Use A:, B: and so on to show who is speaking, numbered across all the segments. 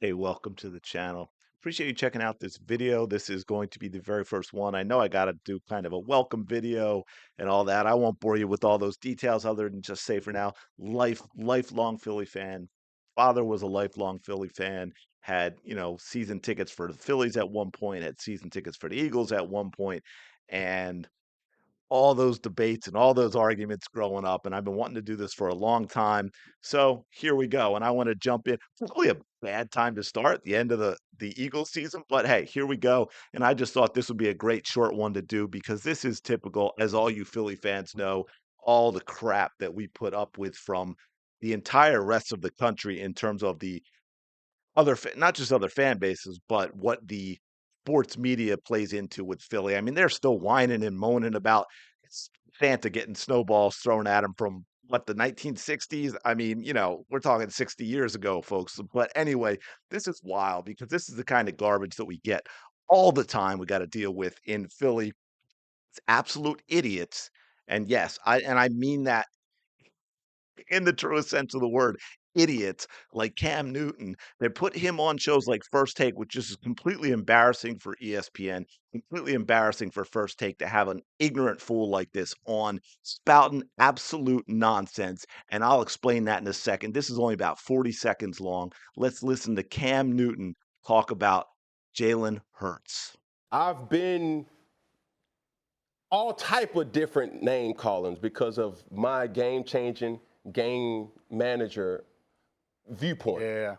A: Hey, welcome to the channel. Appreciate you checking out this video. This is going to be the very first one. I know I got to do kind of a welcome video and all that. I won't bore you with all those details other than just say for now, lifelong Philly fan. Father was a lifelong Philly fan, had, season tickets for the Phillies at one point, had season tickets for the Eagles at one point, and all those debates and all those arguments growing up, and I've been wanting to do this for a long time. So here we go. And I want to jump in. Probably a bad time to start the end of the Eagles season, but hey, here we go. And I just thought this would be a great short one to do because this is typical, as all you Philly fans know, all the crap that we put up with from the entire rest of the country in terms of the not just other fan bases, but what the sports media plays into with Philly. I mean, they're still whining and moaning about Santa getting snowballs thrown at him from what, the 1960s? I mean, we're talking 60 years ago, folks. But anyway, this is wild because this is the kind of garbage that we get all the time. We got to deal with in Philly. It's absolute idiots. And yes, I mean that in the truest sense of the word, idiots like Cam Newton. They put him on shows like First Take, which is completely embarrassing for ESPN, completely embarrassing for First Take to have an ignorant fool like this on spouting absolute nonsense. And I'll explain that in a second. This is only about 40 seconds long. Let's listen to Cam Newton talk about Jalen Hurts.
B: I've been all type of different name callings because of my game-changing game manager viewpoint.
C: Yeah.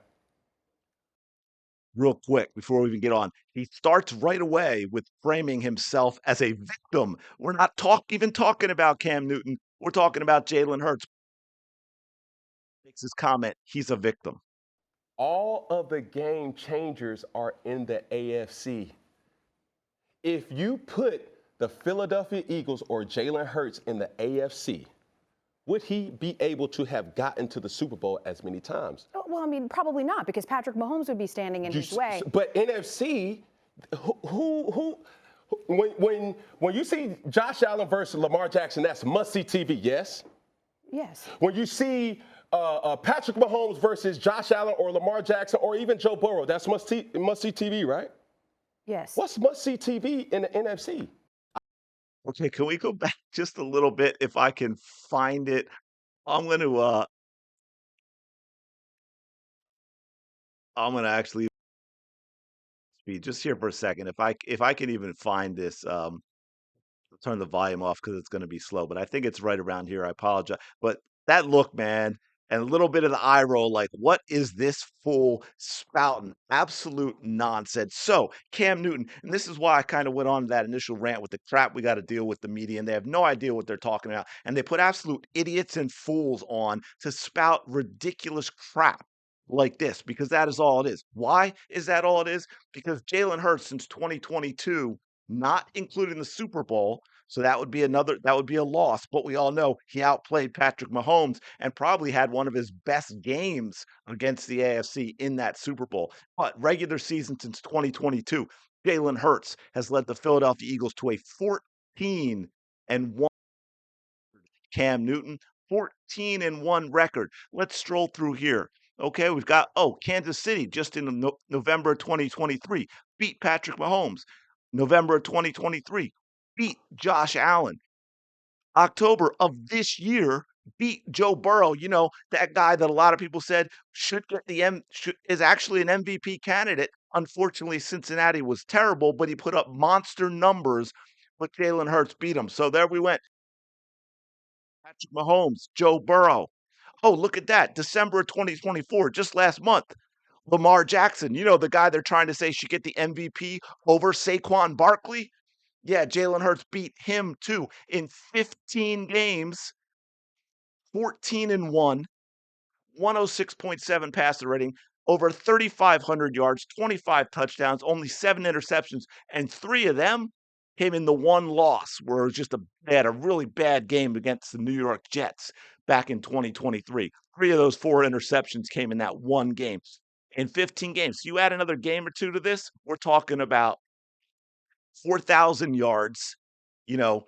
A: Real quick before we even get on. He starts right away with framing himself as a victim. We're not even talking about Cam Newton. We're talking about Jalen Hurts. Makes his comment, he's a victim.
B: All of the game changers are in the AFC. If you put the Philadelphia Eagles or Jalen Hurts in the AFC, would he be able to have gotten to the Super Bowl as many times?
D: Oh, well, I mean, probably not because Patrick Mahomes would be standing in his way.
B: But NFC, who when you see Josh Allen versus Lamar Jackson, that's must-see TV, yes?
D: Yes.
B: When you see Patrick Mahomes versus Josh Allen or Lamar Jackson or even Joe Burrow, that's must-see TV, right?
D: Yes.
B: What's must-see TV in the NFC?
A: Okay, can we go back just a little bit if I can find it? I'm gonna actually speed just here for a second. If I can even find this, turn the volume off because it's gonna be slow, but I think it's right around here. I apologize. But that look, man, and a little bit of the eye roll, like, what is this fool spouting? Absolute nonsense. So, Cam Newton, and this is why I kind of went on that initial rant with the crap we got to deal with the media, and they have no idea what they're talking about. And they put absolute idiots and fools on to spout ridiculous crap like this because that is all it is. Why is that all it is? Because Jalen Hurts since 2022, not including the Super Bowl, so that would be a loss, but we all know he outplayed Patrick Mahomes and probably had one of his best games against the AFC in that Super Bowl. But regular season since 2022, Jalen Hurts has led the Philadelphia Eagles to a 14 and 1. Cam Newton, 14 and 1 record. Let's stroll through here. Okay, we've got Kansas City just in November 2023 beat Patrick Mahomes. November of 2023 beat Josh Allen. October of this year beat Joe Burrow, that guy that a lot of people said should get is actually an MVP candidate. Unfortunately, Cincinnati was terrible, but he put up monster numbers, but Jalen Hurts beat him. So there we went. Patrick Mahomes, Joe Burrow. Oh, look at that. December of 2024, just last month. Lamar Jackson, the guy they're trying to say should get the MVP over Saquon Barkley. Yeah, Jalen Hurts beat him too in 15 games, 14 and 1, 106.7 passer rating, over 3,500 yards, 25 touchdowns, only 7 interceptions, and 3 of them came in the one loss where it was they had a really bad game against the New York Jets back in 2023. 3 of those 4 interceptions came in that one game in 15 games. So you add another game or two to this, we're talking about 4,000 yards, you know,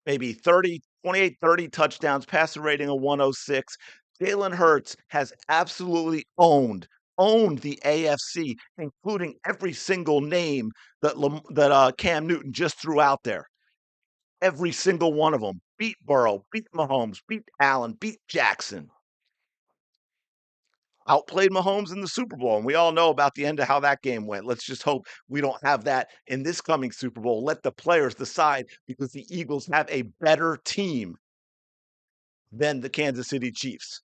A: maybe 30, 28, 30 touchdowns, passer rating of 106. Jalen Hurts has absolutely owned owned the AFC, including every single name that Cam Newton just threw out there. Every single one of them. Beat Burrow, beat Mahomes, beat Allen, beat Jackson. Outplayed Mahomes in the Super Bowl, and we all know about the end of how that game went. Let's just hope we don't have that in this coming Super Bowl. Let the players decide because the Eagles have a better team than the Kansas City Chiefs.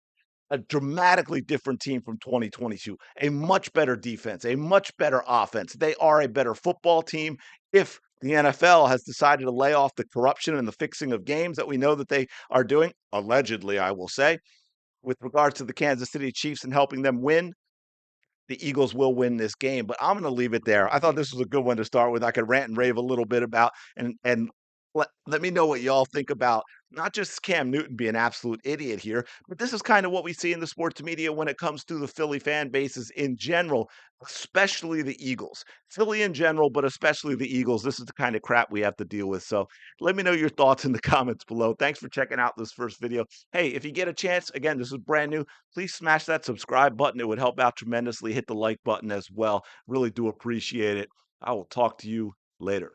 A: A dramatically different team from 2022, a much better defense, a much better offense. They are a better football team. If the NFL has decided to lay off the corruption and the fixing of games that we know that they are doing, allegedly, I will say, with regards to the Kansas City Chiefs and helping them win, the Eagles will win this game. But I'm going to leave it there. I thought this was a good one to start with. I could rant and rave a little bit about and let me know what y'all think about not just Cam Newton being an absolute idiot here, but this is kind of what we see in the sports media when it comes to the Philly fan bases in general, especially the Eagles. Philly in general, but especially the Eagles. This is the kind of crap we have to deal with. So let me know your thoughts in the comments below. Thanks for checking out this first video. Hey, if you get a chance, again, this is brand new. Please smash that subscribe button. It would help out tremendously. Hit the like button as well. Really do appreciate it. I will talk to you later.